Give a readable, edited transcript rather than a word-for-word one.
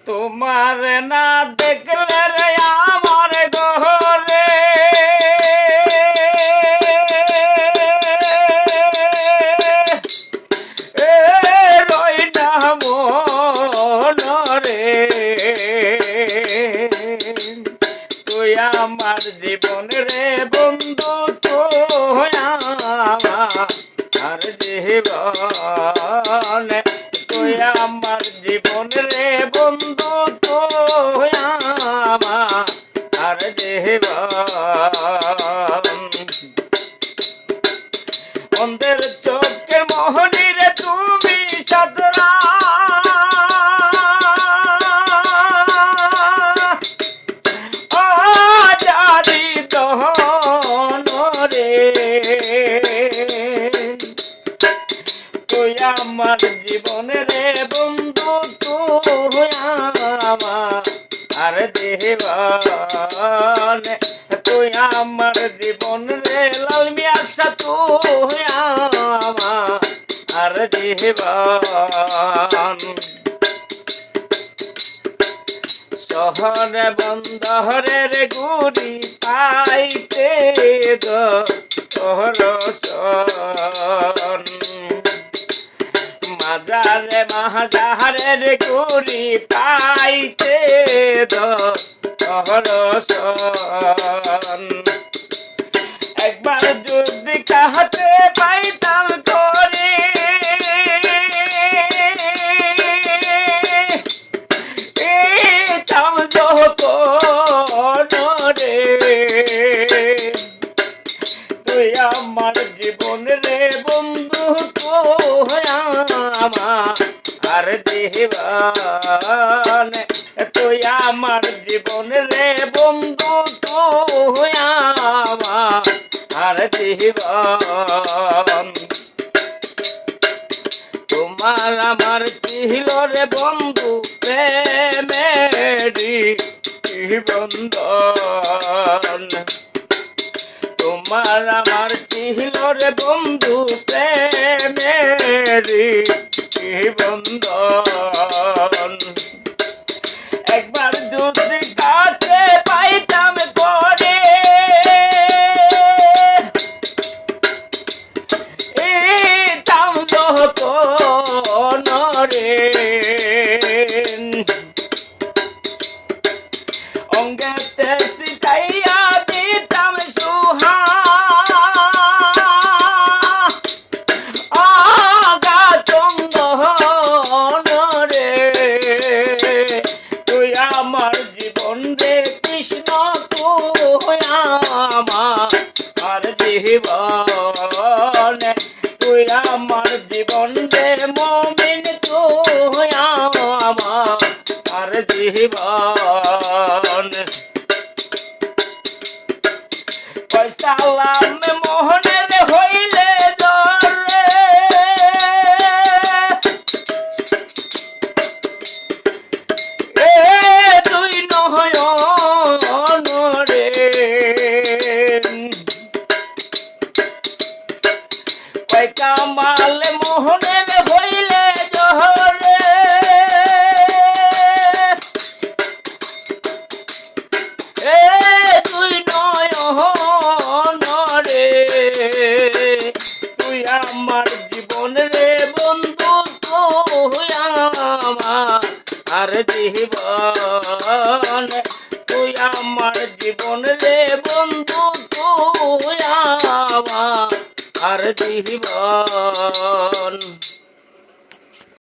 তোমার না দেখলে রে আমার ঘরে রই না মনরে তুই আমার জীবন রে বন্ধু তুই আমার জীবন তুই আমার জীবন রে বন্ধু তুই আমার জীবন অন্ধের চোখের মোহনী রে তুমি সাতরা জারি দহন রে তুই আমার জীবন রে বন্ধু তুই আমার জীবন তুই আমার জীবন রে লাল মিয়া তুই আমার জীবন শহরে বন্দরে রে গুড়ি পাইতে দরশন মাজারে মাহাজারে রে গুড়ি পাইতে দরশন একবার যদি কাহাতে পাইতাম করে তাম যত রে তুই আমার জীবন রে বন্ধু তুই আমার জীবন তুই আমার জীবন রে বন্ধু তুই আমার জীবন তোমার আমার ছিল রে বন্ধু প্রেমেরি বন্ধন তোমার আমার ছিল রে বন্ধু প্রেমেরি বন্ধন একবার যদি কাছে পাইতাম করে তাম যত রে অঙ্গেতে সিটাইয়া দিতাম সুহা আগা চন্দন রে তুই আমার জীবন রে কৃষ্ণ তুই আমার জীবন তুই আমার জীবন রে মমিন তুই আমার জীবন পয়সালাম মোহনের হইলে জরে তুই নয়ন রে কয় কামাল মোহনের হইলে জরে তুই নয়ন রে তুই আমার জীবন রে বন্ধু তুই আমার জীবন তুই আমার জীবন রে বন্ধু তুই আমার জীবন